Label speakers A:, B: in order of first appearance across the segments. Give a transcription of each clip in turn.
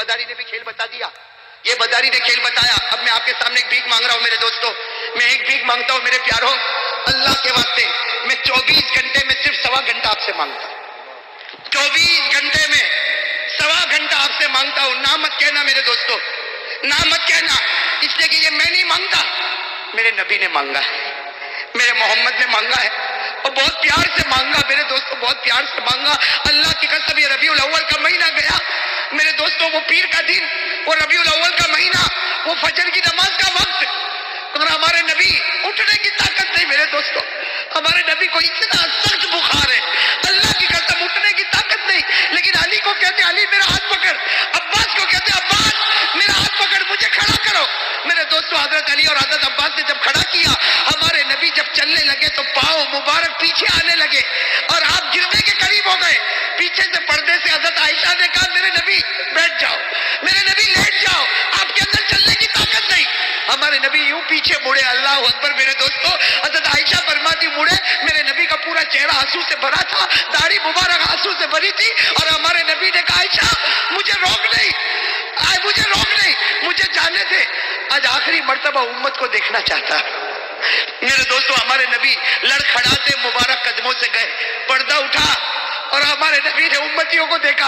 A: مداری نے بھی کھیل بتا دیا، یہ مداری نے کھیل بتایا. اب میں آپ کے سامنے ایک بھیک مانگ رہا ہوں میرے دوستوں، میں ایک بھیک مانگتا ہوں میرے پیاروں، اللہ کے واسطے میں 24 گھنٹے میں صرف 1.25 گھنٹہ آپ سے مانگتا ہوں. 24 گھنٹے میں 1.25 گھنٹہ آپ سے مانگتا ہوں. نہ مت کہنا میرے دوستوں، نہ مت کہنا، اس لیے کہ یہ میں نہیں مانگتا، میرے نبی نے مانگا ہے، میرے محمد نے مانگا ہے، اور بہت پیار سے مانگا میرے دوستوں، بہت پیار سے مانگا. اللہ کی قسم یہ ربیع الاول کا مہینہ گیا میرے دوستوں، وہ پیر کا دن، وہ ربیع الاول کا مہینہ، وہ فجر کی نماز کا وقت، اور ہمارے نبی اٹھنے کی طاقت نہیں میرے دوستوں. ہمارے نبی کو اتنا سخت بخار ہے، اللہ کی قسم اٹھنے کی طاقت نہیں، لیکن علی کو کہتے علی میرا ہاتھ پکڑ، عباس کو کہتے عباس میرا ہاتھ پکڑ، مجھے کھڑا کرو. میرے دوستوں حضرت علی اور حضرت عباس نے جب کھڑا کیا، ہمارے نبی جب چلنے لگے تو پاؤں مبارک پیچھے آنے لگے اور آپ گرنے کے قریب ہو گئے. پیچھے سے پردے سے حضرت عائشہ نے کہا میرے نبی بیٹھ جاؤ، میرے نبی لیٹ جاؤ، آپ کے اندر چلنے کی طاقت نہیں. ہمارے نبی یوں پیچھے مڑے، اللہ اکبر میرے دوستوں. حضرت عائشہ فرماتی مڑے، میرے نبی کا پورا چہرہ آنسو سے بھرا تھا، داڑھی مبارک آنسو سے بھری تھی، اور ہمارے نبی نے کہا عائشہ مجھے روک نہیں، مجھے روک نہیں، مجھے جانے دے، آج آخری مرتبہ امت کو دیکھنا چاہتا. میرے دوستوں ہمارے نبی لڑکھڑاتے مبارک قدموں سے گئے، پردہ اٹھا اور ہمارے نبی نے امتیوں کو دیکھا.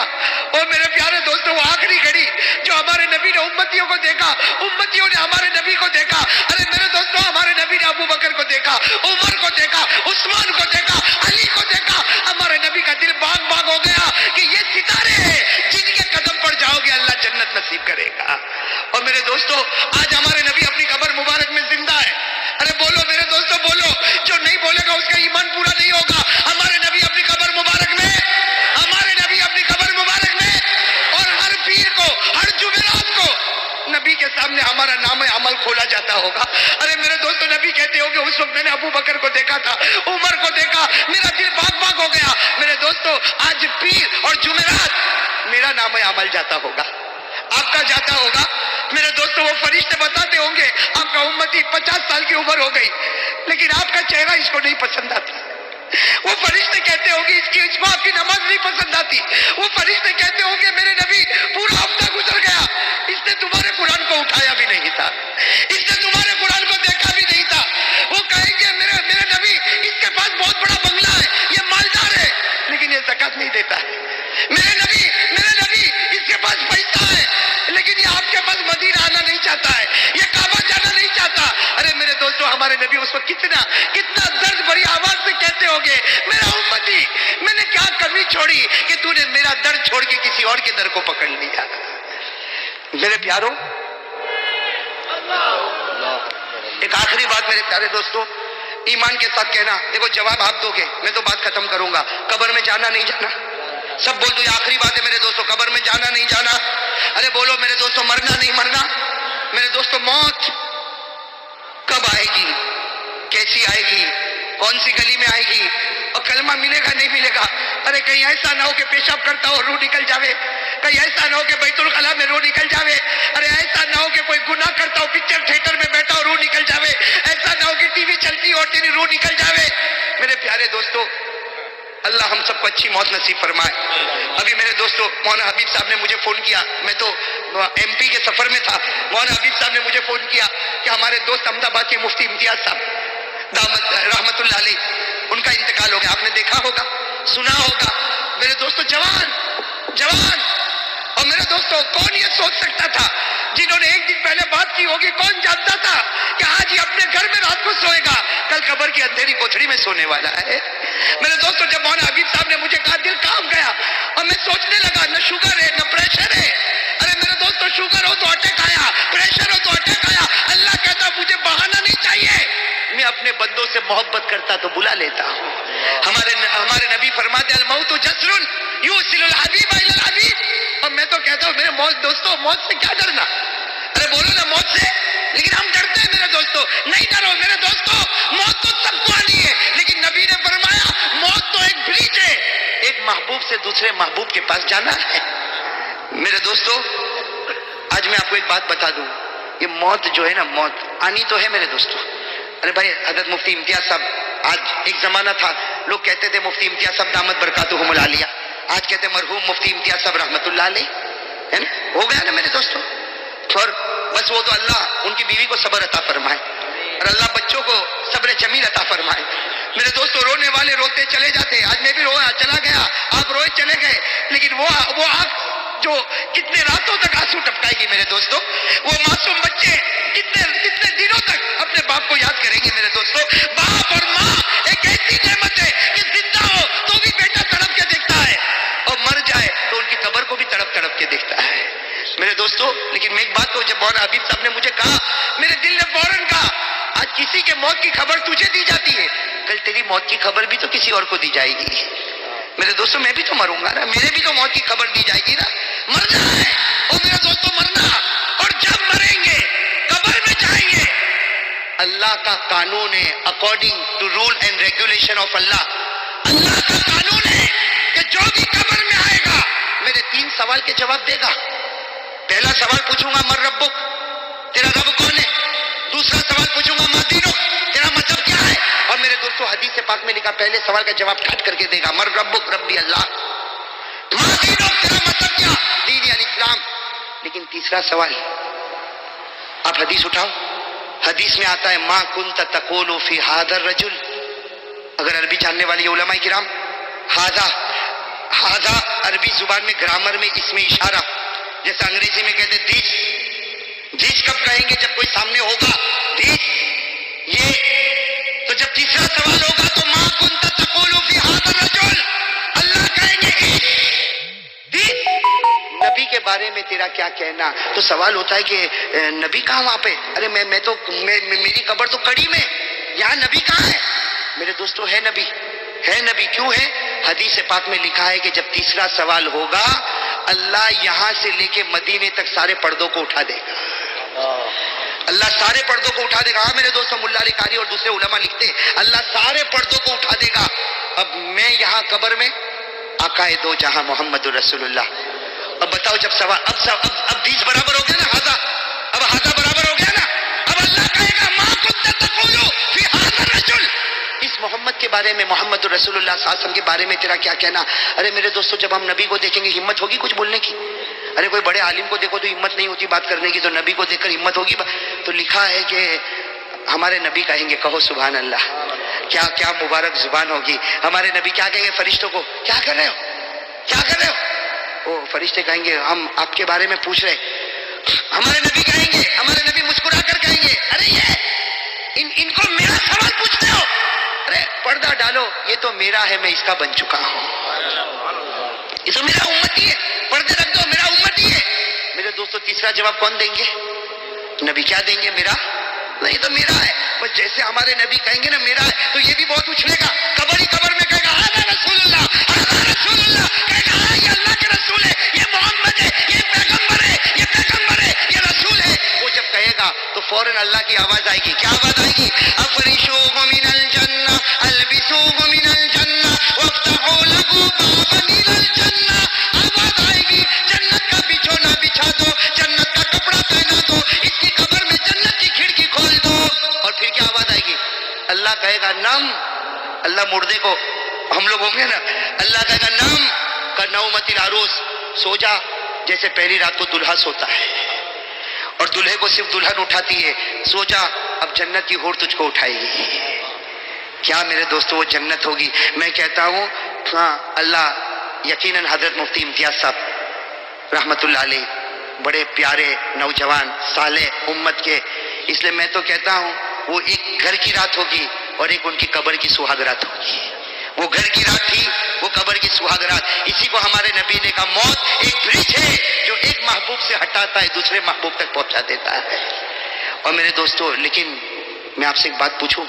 A: اور میرے پیارے دوستوں وہ آخری گھڑی جو ہمارے نبی نے امتیوں کو دیکھا، امتیوں نے ہمارے نبی کو دیکھا. ارے میرے دوستوں ہمارے نبی نے ابو بکر کو دیکھا، عمر کو دیکھا، عثمان کو دیکھا، علی کو دیکھا. ہمارے نبی کا دل باغ باغ ہو گیا کہ یہ ستارے ہیں جن کے قدم پر جاؤ گے اللہ جنت نصیب کرے گا. اور میرے دوستوں آج ہمارے نبی اپنی قبر مبارک میں زندہ ہے. ارے بولو میرے دوستوں بولو، جو نہیں بولے گا اس کا ایمان پورا نہیں ہوگا. ہمارے نبی اپنی قبر مبارک میں، ہمارے نبی اپنی قبر مبارک میں، اور ہر پیر کو، ہر جمعرات کو نبی کے سامنے ہمارا نام عمل کھولا جاتا ہوگا. ارے میرے دوستوں نبی کہتے ہو کہ اس وقت میں نے ابو بکر کو دیکھا تھا، عمر کو دیکھا، میرا دل باغ باغ ہو گیا. میرے دوستوں آج پیر اور جمعرات میرا نام عمل جاتا ہوگا، آپ کا جاتا ہوگا. میرے دوستوں وہ فرشتے بتاتے ہوں گے آپ کا امتی 50 سال کی عمر ہو گئی لیکن آپ کا چہرہ اس کو نہیں پسند آتا. وہ فرشتے کہتے ہوں گے اس کو آپ کی نماز نہیں پسند آتی. وہ فرشتے کہتے ہوں گے میرے نبی پورا ہفتہ گزر گیا، اس نے تمہارے قرآن کو اٹھایا بھی نہیں تھا، اس نے تمہارے قرآن کو دیکھا بھی نہیں تھا. وہ کہیں گے میرے نبی اس کے پاس بہت بڑا بنگلہ ہے، یہ مالدار ہے لیکن یہ زکات نہیں دیتا ہے. میرے نبی اس کے پاس پیسہ ہے لیکن یہ آپ کے پاس مدینہ آنا نہیں چاہتا ہے، یہ کعبہ جانا نہیں چاہتا. ارے میرے دوستوں ہمارے نبی اس وقت کتنا درد بھری آواز سے کہتے ہوں گے میرا امتی میں نے کیا کمی چھوڑی کہ تو نے میرا در چھوڑ کے کسی اور کے در کو پکڑ لیا. میرے پیاروں ایک آخری بات میرے پیارے دوستوں ایمان کے ساتھ کہنا، دیکھو جواب آپ دو گے میں تو بات ختم کروں گا. قبر میں جانا نہیں جانا، سب بول دو یہ آخری بات ہے میرے دوستوں، قبر میں جانا نہیں جانا. ارے بولو میرے دوستوں مرنا نہیں مرنا. میرے دوستوں موت کب آئے گی، کیسی آئے گی، کون سی گلی میں آئے گی، اور کلمہ ملے گا نہیں ملے گا. ارے کہیں ایسا نہ ہو کہ پیشاب کرتا ہو روح نکل جاوے، کہیں ایسا نہ ہو کہ بیت الخلا میں روح نکل جاوے، ارے ایسا نہ ہو کہ کوئی گناہ کرتا ہو پکچر تھیٹر میں بیٹھا ہو روح نکل جاوے، ایسا نہ ہو کہ ٹی وی چلتی ہو اور تیری روح نکل جاوے. میرے پیارے دوستوں اللہ ہم سب کو اچھی موت نصیب فرمائے. ابھی میرے دوستوں مولانا حبیب صاحب نے مجھے فون کیا، میں تو ایم پی کے سفر میں تھا، مولانا حبیب صاحب نے مجھے فون کیا کہ ہمارے دوست احمد آباد کے مفتی امتیاز صاحب دامت رحمت اللہ علیہ ان کا انتقال ہو گیا. آپ نے دیکھا ہوگا، سنا ہوگا. میرے دوستوں جوان اور میرے دوستوں کون یہ سوچ سکتا تھا جنہوں نے ایک دن پہلے بات کی ہوگی، کون جانتا تھا کہ آج یہ اپنے گھر میں رات کو سوئے گا، کل قبر کی اندھیری کوٹھڑی میں سونے والا ہے. میرے دوستوں جب مولانا حبیب صاحب نے مجھے کہا دل کام گیا اور میں سوچنے لگا نہ شوگر ہے نہ پریشر ہے. ارے میرے دوستوں شوگر ہو تو اٹیک آیا، پریشر ہو تو اٹیک آیا. اللہ کہتا مجھے بہانہ نہیں چاہیے، میں اپنے بندوں سے محبت کرتا تو بلا لیتا ہوں. ہمارے نبی فرماتے الموت جسر یوصل الحبیب الی الحبیب. اور میں تو کہتا ہوں میرے دوستوں موت سے کیا ڈرنا. ارے بولو نا موت سے، لیکن ہم ڈرتے ہیں میرے دوستوں. نہیں ڈرو میرے دوستوں، موت تو سب کو آنی ہے لیکن نبی نے فرمایا موت تو ایک برج ہے، ایک محبوب سے دوسرے محبوب کے پاس جانا ہے. میرے دوستوں آج میں آپ کو ایک بات بتا دوں، یہ موت جو ہے نا موت آنی تو ہے میرے دوستوں. ارے بھائی حضرت مفتی امتیاز صاحب، آج ایک زمانہ تھا لوگ کہتے تھے مفتی امتیاز صاحب دامت برکاتہم العالیہ، آج کہتے مرحوم مفتی امتیاز صاحب رحمت اللہ علیہ. ہے نا, ہو گیا نا میرے دوستوں. اور بس وہ تو اللہ ان کی بیوی کو صبر عطا فرمائے اور اللہ بچوں کو صبر جمیل عطا فرمائے. میرے دوستوں رونے والے روتے چلے جاتے, آج میں بھی رویا چلا گیا, آپ روئے چلے گئے, لیکن وہ آنکھ جو کتنے راتوں تک آنسو ٹپکائے گی میرے دوستوں, وہ معصوم بچے کتنے دنوں تک اپنے باپ کو یاد کریں گے میرے دوستوں. باپ اور ماں ایک ایسی نعمت ہے کہ زندہ ہو تو بھی بیٹا تڑپ کے دیکھتا ہے اور مر جائے تو ان کی قبر کو بھی تڑپ کے دیکھتا ہے میرے دوستوں. لیکن میں ایک بات کو جب مولانا حبیب صاحب نے مجھے کہا, میرے دل نے فوراً کہا, آج کسی کے موت کی خبر تجھے دی جاتی ہے, کل تیری موت کی خبر بھی تو کسی اور کو دی جائے گی میرے دوستوں. میں بھی تو مروں گا نا, میرے بھی تو موت کی خبر دی جائے گی نا. مرنا ہے اور میرے دوستوں مرنا, اور جب مریں گے قبر میں جائیں گے, اللہ کا قانون ہے, according to rule and regulation of اللہ, اللہ کا قانون ہے کہ جو بھی قبر میں آئے گا میرے 3 سوال کے جواب دے گا. پہلا سوال پوچھوں گا مر ربک, تیرا رب کون ہے. دوسرا سوال پوچھوں گا ما دینک, تیرا مذہب کیا ہے. اور میرے دوستوں حدیث پاک میں لکھا, پہلے سوال کا جواب کاٹ کر کے دے گا, مر ربک, ربی اللہ. ما دینک, تیرا مذہب کیا, دین یعنی اسلام. لیکن تیسرا سوال, آپ حدیث اٹھاؤ, حدیث میں آتا ہے ما کنت تقول فی ھذا الرجل. اگر عربی جاننے والی علماء کرام, ھذا عربی زبان میں گرامر میں اس میں اشارہ, جیسے انگریزی میں کہتے دیس کب کہیں گے جب کوئی سامنے ہوگا, دیس یہ. تو جب تیسرا سوال ہوگا تو ما کنت تقول فی ھذا الرجل, اللہ کہیں گے دیس, نبی کے بارے میں تیرا کیا کہنا. تو سوال ہوتا ہے کہ نبی کہاں وہاں پہ, ارے میں تو میری قبر تو کڑی میں, یہاں نبی کہاں ہے. میرے دوستوں ہے نبی, کیوں ہے. حدیث پاک میں لکھا ہے کہ جب تیسرا سوال ہوگا اللہ یہاں سے لے کے مدینے تک سارے پردوں کو اٹھا دے گا, اللہ سارے پردوں کو اٹھا دے گا. ہاں میرے دوستوں, ملا علی قاری اور دوسرے علماء لکھتے اللہ سارے پردوں کو اٹھا دے گا. اب میں یہاں قبر میں, آقا دو جہاں محمد رسول اللہ. اب بتاؤ جب سوال, اب 20 برابر ہو گیا نا, ہاذا برابر ہو گیا نا. اب اللہ کہے گا ما کنت تقول فی ھذا الرجل, اس محمد کے بارے میں, محمد رسول اللہ صلی اللہ علیہ وسلم کے بارے میں تیرا کیا کہنا. ارے میرے دوستوں جب ہم نبی کو دیکھیں گے ہمت ہوگی کچھ بولنے کی. ارے کوئی بڑے عالم کو دیکھو تو ہمت نہیں ہوتی بات کرنے کی, تو نبی کو دیکھ کر ہمت ہوگی. تو لکھا ہے کہ ہمارے نبی کہیں گے کہو سبحان اللہ. کیا مبارک زبان ہوگی. ہمارے نبی کیا کہیں گے فرشتوں کو, کیا کر رہے ہو. وہ فرشتے کہیں گے ہم آپ کے بارے میں پوچھ رہے. ہمارے نبی کہیں گے, ہمارے نبی مسکرا کر کہیں گے, ارے یہ ان کو میرا سوال پوچھتے ہو, ارے پردہ ڈالو, یہ تو میرا ہے, میں اس کا بن چکا ہوں, یہ تو میرا امتی ہے, پردے رکھ دو, میرا امتی ہے. میرے دوستوں تیسرا جواب کون دیں گے, نبی کیا دیں گے, میرا نہیں تو میرا ہے. بس جیسے ہمارے نبی کہیں گے نا میرا ہے, تو یہ بھی بہت اچھلے گا, قبر میں کہے گا ھذا رسول اللہ, کہے گا ہاں یہ اللہ کے رسول ہے, یہ محمد ہے, یہ پیغمبر ہے, یہ رسول ہے. وہ جب کہے گا تو فوراً اللہ کی آواز آئے گی. کیا آواز آئے گی, افرشوہ من الجنہ, البسوہ من الجنہ, وافتحوا لہ بابا الى الجنہ. آواز آئے گی, جنت کا بچھونا بچھا دو, جنت کا کپڑا پہنا دو, اس کی قبر میں جنت کی کھڑکی کھول دو. اور پھر کیا آواز آئے گی, اللہ کہے گا نم, اللہ مردے کو, ہم لوگ ہوں گے نا, اللہ کہے گا نم کا نومت العروس, سو جا جیسے پہلی رات کو دلہا سوتا ہے, اور دلہے کو صرف دلہن اٹھاتی ہے, سو جا اب جنت کی حور تجھ کو اٹھائے گی. کیا میرے دوستو وہ جنت ہوگی. میں کہتا ہوں ہاں اللہ یقیناً حضرت مفتی امتیاز صاحب رحمت اللہ علیہ بڑے پیارے نوجوان صالح امت کے, اس لیے میں تو کہتا ہوں وہ ایک گھر کی رات ہوگی اور ایک ان کی قبر کی سہاگ رات ہوگی. وہ گھر کی رات تھی, وہ قبر کی سہاگ رات. اسی کو ہمارے نبی نے کہا موت ایک برج ہے جو ایک محبوب سے ہٹاتا ہے دوسرے محبوب تک پہنچا دیتا ہے. اور میرے دوستو لیکن میں آپ سے ایک بات پوچھوں,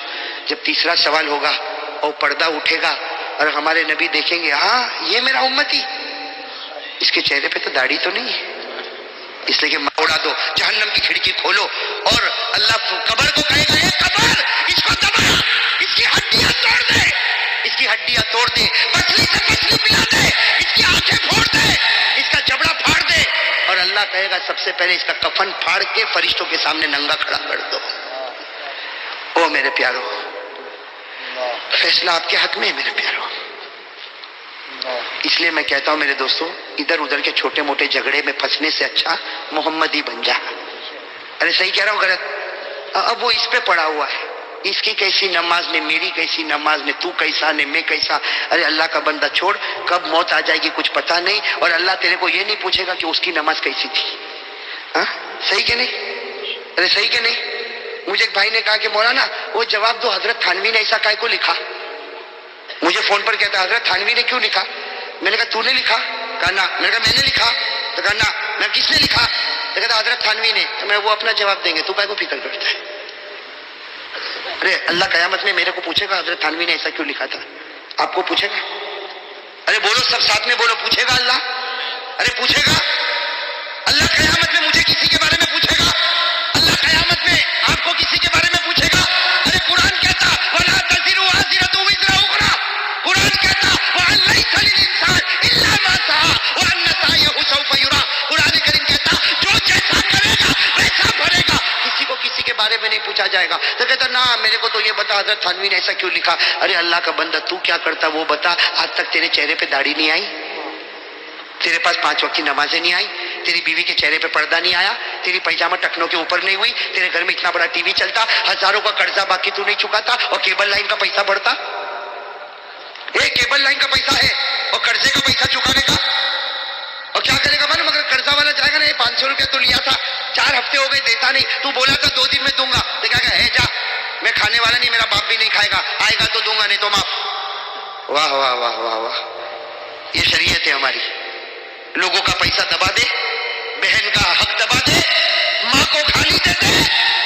A: جب تیسرا سوال ہوگا اور پردہ اٹھے گا اور ہمارے نبی دیکھیں گے ہاں یہ میرا امتی, اس کے چہرے پہ تو داڑھی تو نہیں ہے, اس لیے کہ اڑا دو, جہنم کی کھڑکی کھولو, اور اللہ قبر کو کہے گا اے قبر اس کو دبا, اس کی ہڈیاں توڑ دے, اس کی ہڈیاں توڑ دے, پسلی سے پسلی ملا دے, اس کی آنکھیں پھوڑ دے, اس کا جبڑا پھاڑ دے. اور اللہ کہے گا سب سے پہلے اس کا کفن پھاڑ کے فرشتوں کے سامنے ننگا کھڑا کر دو. او میرے پیارو, فیصلہ آپ کے حق میں ہے میرے پیارو. اس لیے میں کہتا ہوں میرے دوستوں، ادھر ادھر کے چھوٹے موٹے جھگڑے میں پھنسنے سے اچھا محمد ہی بن جا۔ ارے صحیح کہہ رہا ہوں غلط؟ اب وہ اس پہ پڑا ہوا ہے، اس کی کیسی نماز نے، میری کیسی نماز نے، تو کیسا نے، میں کیسا۔ ارے اللہ کا بندہ چھوڑ، کب موت آ جائے گی کچھ پتہ نہیں، اور اللہ تیرے کو یہ نہیں پوچھے گا کہ اس کی نماز کیسی تھی۔ ہاں صحیح کہ نہیں؟ ارے صحیح کہ نہیں؟ مجھے ایک بھائی نے کہا کہ مولانا وہ جواب دو، حضرت تھانوی نے ایسا کائے کو لکھا؟ مجھے فون پر کہتا حضرت تھانوی نے کیوں لکھا؟ میں نے کہا تو نے لکھا؟ کہا نا۔ میں نے کہا میں نے لکھا؟ تو کہا نا۔ میں کس نے لکھا؟ تو کہتا حضرت تھانوی نے۔ تو میں وہ اپنا جواب دیں گے، تو کائے کو فکر کرتا ہے؟ ارے اللہ قیامت میں میرے کو پوچھے گا حضرت تھانوی نے ایسا کیوں لکھا تھا؟ آپ کو پوچھے گا؟ ارے بولو سب ساتھ میں بولو، پوچھے گا اللہ؟ ارے پوچھے گا اللہ قیامت میں؟ مجھے کسی کے بارے میں پوچھے گا اللہ قیامت میں؟ آپ کو کسی کے بارے میں پوچھے گا؟ ارے قرآن کہتا وَلَا تَزِرُ وَازِرَةٌ وِزْرَ أُخْرَىٰ، قرآن کہتا وَأَن لَيْسَ لِلْإِنسَانِ إِلَّا مَا سَعَىٰ وَأَنَّ سَعْيَهُ سَوْفَ يُرَىٰ، قرآن کریم کہتا جو جیسا کرے گا ویسا بھرے گا، کسی کو کسی کے بارے میں نہیں پوچھا جائے گا۔ تو کہتا نا میرے کو تو یہ بتا حضرت تھانوی نے ایسا کیوں لکھا؟ ارے اللہ کا بندہ تو کیا کرتا وہ بتا، آج تک تیرے چہرے پہ داڑھی نہیں آئی، تیرے پاس 5 وقت کی نمازیں نہیں آئی، تیری بیوی کے چہرے پہ پردہ نہیں آیا، تیری پیجامہ ٹکنوں کے اوپر نہیں ہوئی، تیرے گھر میں اتنا بڑا ٹی وی چلتا، ہزاروں کا قرضہ باقی تو نہیں چکاتا، اور کیبل لائن کا پیسہ بڑھتا۔ یہ کیبل لائن کا پیسہ ہے اور قرضے کا پیسہ چکانے کا، اور کیا کرے گا معلوم؟ اگر قرضہ والا جائے گا نا، یہ 500 روپیہ تو لیا تھا، 4 ہفتے ہو گئے دیتا نہیں، تو بولا تھا 2 دن میں دوں گا، تو کہا کہ ہے جا، میں کھانے والا نہیں، میرا باپ بھی نہیں کھائے گا، آئے گا تو دوں گا نہیں تو معاف۔ واہ واہ واہ واہ واہ، یہ شریعت ہے ہماری۔ لوگوں کا پیسہ دبا دے، بہن کا حق دبا دے، ماں کو گالی دے دے،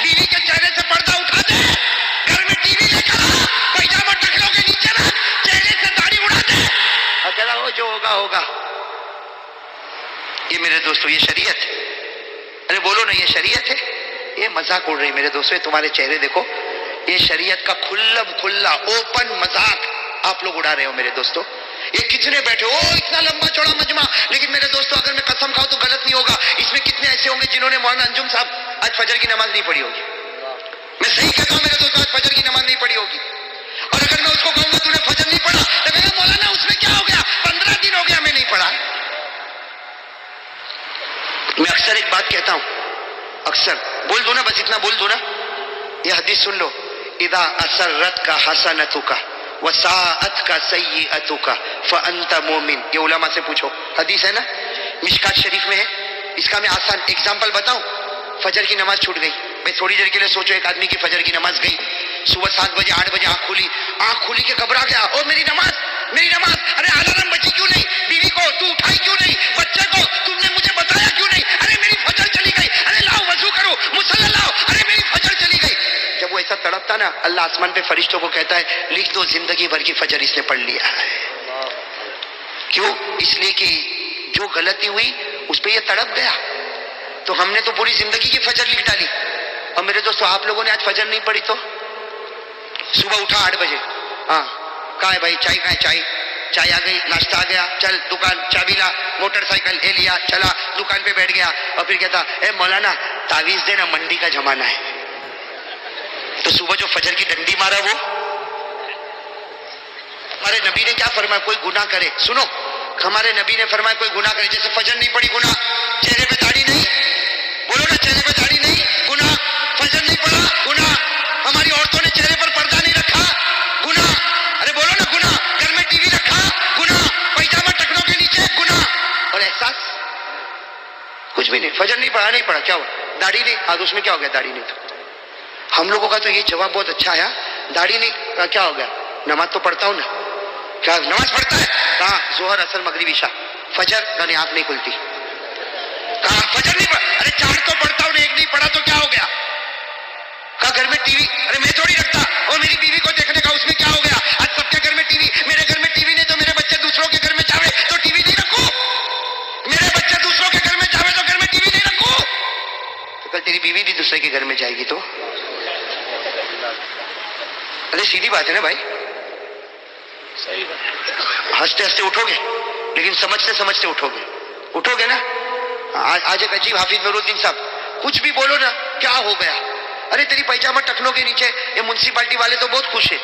A: بیوی کے چہرے سے پردہ اٹھا دے، گھر میں ٹی وی لے کر آ، پیجامہ ٹکنوں کے نیچے رکھ، چہرے سے داڑھی اڑا دے، اور کہہ رہا ہو جو ہوگا ہوگا۔ یہ میرے دوستو یہ شریعت ہے۔ ارے بولو نا، یہ شریعت ہے؟ یہ مذاق اڑ رہی میرے دوستو، یہ تمہارے چہرے دیکھو، یہ شریعت کا کھلا اوپن مذاق آپ لوگ اڑا رہے ہو میرے دوستو۔ یہ کتنے بیٹھے ہو اتنا لمبا چوڑا مجمع، لیکن میرے دوستو اگر میں قسم کھاؤں تو غلط نہیں ہوگا، اس میں کتنے ایسے ہوں گے جنہوں نے مولانا انجم صاحب آج فجر کی نماز نہیں پڑھی ہوگی؟ میں صحیح کہتا ہوں میرے دوستو، آج فجر کی نماز نہیں پڑھی ہوگی، اور اگر میں اس کو کہوں گا تو نے فجر نہیں پڑھا، تو کہے گا مولانا اس میں کیا ہو گیا، 15 دن ہو گیا میں نہیں پڑھا۔ میں اکثر ایک بات کہتا ہوں، اکثر بول دو نا، بس اتنا بول دو نا، یہ حدیث سن لو، اذا اسرت کا حسنتک وساءت کا سیئتک فانت مومن، یہ علماء سے پوچھو، حدیث ہے نا، مشکات شریف میں ہے۔ اس کا میں آسان ایگزامپل بتاؤں، فجر کی نماز چھوٹ گئی، میں تھوڑی دیر کے لیے سوچو، ایک آدمی کی فجر کی نماز گئی، صبح 7 بجے 8 بجے آنکھ کھلی کہ گھبرا گیا، او میری نماز میری نماز، ارے الارم بجی کیوں نہیں، بیوی کو تو اٹھائی کیوں نہیں، بچے کو تم نے مجھے بتایا کیوں نہیں، ارے میری فجر چلی گئی، ارے لاؤ وضو کرو، مصلی لاؤ، ارے میری فجر چلی گئی۔ جب وہ ایسا تڑپتا نا، اللہ آسمان پہ فرشتوں کو کہتا ہے لکھ دو زندگی بھر کی فجر اس نے پڑھ لیا ہے۔ کیوں؟ اس لیے کہ جو غلطی ہوئی اس پہ یہ تڑپ گیا، تو ہم نے تو پوری زندگی کی فجر لکھ ڈالی۔ اور میرے دوستو آپ لوگوں نے آج فجر نہیں پڑھی تو صبح اٹھا 8 بجے، ہاں کہاں ہے بھائی چائے، کہاں ہے چائے آ گئی، ناشتہ آ گیا، چل دکان چابی لا، موٹر سائیکل لے لیا، چلا دکان پہ بیٹھ گیا، اور پھر کہتا اے مولانا تعویذ دینا، منڈی کا زمانہ ہے۔ تو صبح جو فجر کی ڈنڈی مارا وہ ہمارے نبی نے کیا فرمایا؟ کوئی گناہ کرے، سنو ہمارے نبی نے فرمایا کوئی گناہ کرے، جیسے فجر نہیں پڑھی گناہ، چہرے پہ داڑھی نہیں، بولو نا چہرے پہ داڑھی نہیں گناہ، فجر نہیں پڑھا گناہ، ہماری عورتوں نے چہرے پر پردہ نہیں رکھا گناہ، ارے بولو نا گناہ، گھر میں ٹی وی رکھا گناہ، پیجامہ ٹکنوں کے نیچے گناہ، اور احساس کچھ بھی نہیں، فجر نہیں پڑھا کیا ہوا؟ داڑھی نہیں، آج اس میں کیا ہو گیا؟ داڑھی نہیں تو ہم لوگوں کا تو یہ جواب بہت اچھا آیا، داڑھی نہیں کیا ہو گیا؟ نماز تو پڑھتا ہوں نا، کیا نماز پڑھتا ہے؟ کہاں؟ ظہر اثر مغرب عشاء، فجر یعنی آنکھ نہیں کھلتی، کہاں فجر نہیں پڑھا، ارے 4 تو پڑھتا ہوں، 1 نہیں پڑھا تو کیا ہو گیا؟ کہا گھر میں ٹی وی، ارے میں تھوڑی رکھتا، اور میری بیوی کو دیکھنے کا، اس میں کیا ہو گیا؟ آج سب کے گھر میں ٹی وی، میرے گھر میں ٹی وی نہیں تو میرے بچے دوسروں کے گھر میں جاوے تو ٹی وی نہیں رکھو، میرے بچے دوسروں کے گھر میں جاوے تو گھر میں ٹی وی نہیں رکھو، تو کل تیری بیوی بھی دوسرے کے گھر میں جائے گی تو، ارے سیدھی بات ہے نا بھائی، ہنستے ہنستے اٹھو گے لیکن سمجھتے سمجھتے اٹھو گے نا۔ آج ایک عجیب حافظ نور الدین صاحب، کچھ بھی بولو نا کیا ہو گیا، ارے تیری پیجامہ ٹکنوں کے نیچے، یہ میونسپلٹی والے تو بہت خوش ہیں،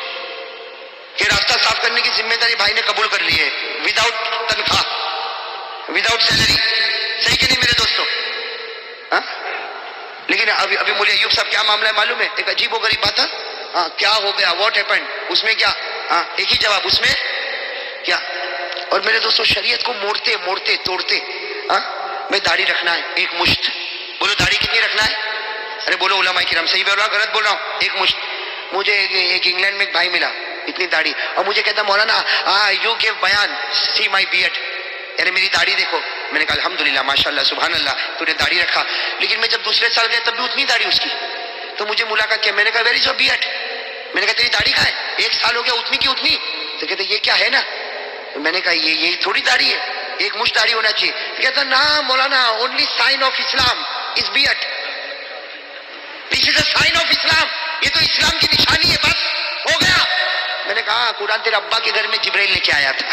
A: یہ راستہ صاف کرنے کی ذمہ داری بھائی نے قبول کر لی ہے، وداؤٹ تنخواہ، وداؤٹ سیلری. صحیح کہ نہیں میرے دوستوں؟ ہاں لیکن ابھی مولوی ایوب صاحب کیا معاملہ ہے معلوم ہے؟ ایک عجیب و غریب بات ہے. ہاں کیا ہو گیا، واٹ ہیپنڈ؟ اس میں کیا؟ ہاں ایک ہی جواب، اس میں کیا؟ اور میرے دوستوں شریعت کو موڑتے موڑتے توڑتے. ہاں میں داڑھی رکھنا ہے ایک مشت. بولو داڑھی کتنی رکھنا ہے؟ ارے بولو علماء کرام صحیح بول رہا غلط بول رہا ہوں؟ ایک مشت. مجھے ایک انگلینڈ میں ایک بھائی ملا اتنی داڑھی، اور مجھے کہتا مولانا یو گیو بیان سی مائی بیئرڈ، یعنی میری داڑھی دیکھو. میں نے کہا الحمدللہ ماشاء اللہ سبحان اللہ تو نے داڑھی رکھا. لیکن میں جب دوسرے سال گیا تب بھی اتنی داڑھی اس کی. تو مجھے ملاقات کیا، میں نے کہا ویئر از یور بیئرڈ؟ میں نے کہا تیری داڑھی کہاں ہے؟ ایک سال ہو گیا اتنی کی اتنی. تو کہتے یہ کیا ہے نا. میں نے کہا یہ تھوڑی داڑھی ہے، ایک مشت داڑھی ہونا چاہیے. کہتا نا مولانا only sign of Islam is beard, this is a sign of Islam, یہ تو اسلام کی نشانی ہے، بس ہو گیا. میں نے کہا قرآن تیرے ابا کے گھر میں جبرائیل لے کے آیا تھا،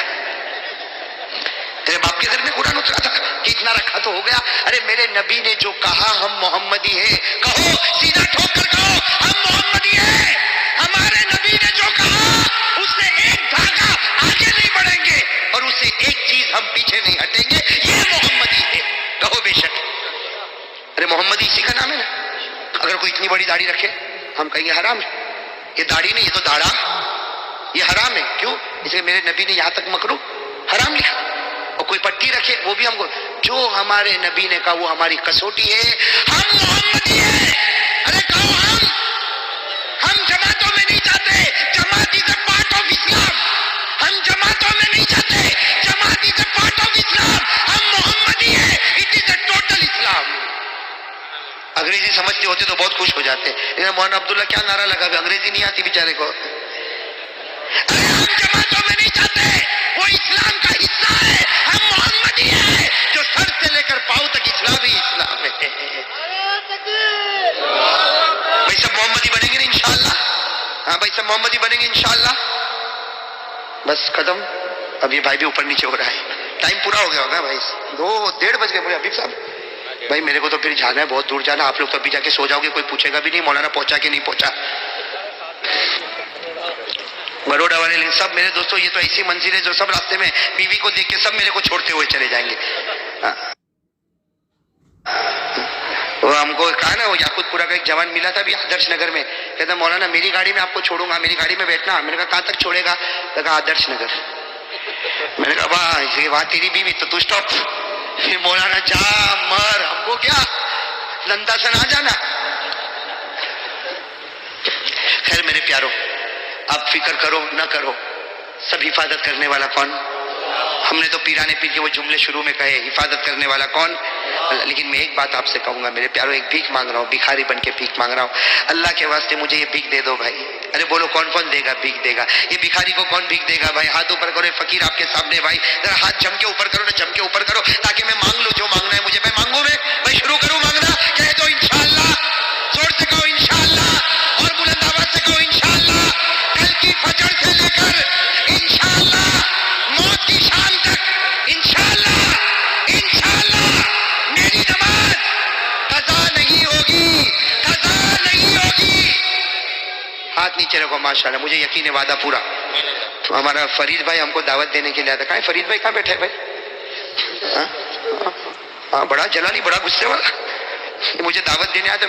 A: تیرے باپ کے گھر میں قرآن اترا تھا کہ اتنا رکھا تو ہو گیا. ارے میرے نبی نے جو کہا ہم محمدی ہیں، کہو سیدھا ٹھوک کر کہو ہم محمدی ہیں. ہمارے نبی نے جو کہا اس سے ایک دھاگا آگے نہیں بڑھیں گے اور اس سے ایک چیز ہم پیچھے نہیں ہٹیں گے، یہ محمدی ہے. کہو بے شک. ارے محمدی اسی کا نام ہے نا. اگر کوئی اتنی بڑی داڑھی رکھے ہم کہیں گے حرام ہے. یہ داڑھی نہیں، یہ تو داڑھا، یہ حرام ہے. کیوں؟ اس لیے میرے نبی نے یہاں تک مکروہ حرام لکھا. اور کوئی پٹی رکھے وہ بھی ہم کو، جو ہمارے نبی نے کہا وہ ہماری کسوٹی ہے. ہم محمدی ہیں. ارے کہو ہم جماعتوں میں نہیں جاتے، جماعت از اے پارٹ آف اسلام. ہم جماعتوں میں نہیں جاتے، جماعت از اے پارٹ آف اسلام. ہم محمدی ہیں، اٹ از اے ٹوٹل اسلام. انگریزی سمجھتے ہوتے تو بہت خوش ہو جاتے، لیکن مولانا عبداللہ کیا نعرہ لگا، انگریزی نہیں آتی بیچارے کو. ارے ہم جماعتوں میں نہیں جاتے، وہ اسلام کا حصہ ہے. ہم محمدی ہیں، جو سر سے لے کر پاؤں تک اسلام ہی اسلام ہے. بھائی سب محمدی بنیں گے نا انشاءاللہ؟ ہاں بھائی سب محمدی بنیں گے انشاءاللہ. بس ختم. اب یہ بھائی بھی اوپر نیچے ہو رہا ہے، ٹائم پورا ہو گیا ہوگا بھائی، 2:30 بج گئے. بولے حبیب صاحب بھائی میرے کو تو پھر جانا ہے، بہت دور جانا. آپ لوگ تو ابھی جا کے سو جاؤ گے، کوئی پوچھے گا بھی نہیں مولانا پہنچا کہ نہیں پہنچا. بروڈا والے سب میرے دوستوں یہ تو ایسی منزل ہے جو سب راستے میں بیوی کو دیکھ کے سب میرے کو چھوڑتے ہوئے چلے جائیں گے. وہ ہم کو کہا نا، وہ یاقوت پورا کا ایک جوان ملا تھا بھی آدرش نگر میں، کہتا مولانا میری گاڑی میں آپ کو چھوڑوں گا، میری گاڑی میں بیٹھنا. میں نے کہا کہاں تک چھوڑے گا؟ کہا آدرش نگر. میں نے کہا واہ وہاں تیری بیوی تو اسٹاپ. پھر مولانا جا مر، ہم کو کیا لندا سن آ جانا. خیر میرے پیارو آپ فکر کرو نہ کرو، سب حفاظت کرنے والا کون؟ ہم نے تو پیرانے پیر کے وہ جملے شروع میں کہے، حفاظت کرنے والا کون؟ اللہ. لیکن میں ایک بات آپ سے کہوں گا میرے پیارو، ایک بھیک مانگ رہا ہوں، بھکاری بن کے بھیک مانگ رہا ہوں. اللہ کے واسطے مجھے یہ بھیک دے دو بھائی. ارے بولو کون کون دے گا بھیک دے گا؟ یہ بھکاری کو کون بھیک دے گا بھائی؟ ہاتھ اوپر کرو. فقیر آپ کے سامنے بھائی، ذرا ہاتھ جم کے اوپر کرو نا، جم کے اوپر کرو تاکہ میں مانگ لوں جو مانگنا ہے مجھے. میں مانگوں، میں شروع کروں مانگنا. کہہ دو انشاءاللہ، زور سے کہو انشاءاللہ، اور بلند آواز سے کہو انشاءاللہ. کل کی فجر سے لے کر انشاءاللہ موت کی شام تک انشاءاللہ انشاءاللہ میری نماز قضا نہیں ہوگی، قضا نہیں ہوگی. ہاتھ نیچے رکھو. ماشاءاللہ مجھے یقین ہے وعدہ پورا. ہمارا فرید بھائی ہم کو دعوت دینے کے لیے آتا. کہاں ہے فرید بھائی؟ کہاں بیٹھے بھائی؟ ہاں بڑا جلالی، بڑا غصے والا، مجھے دعوت دینے آیا تو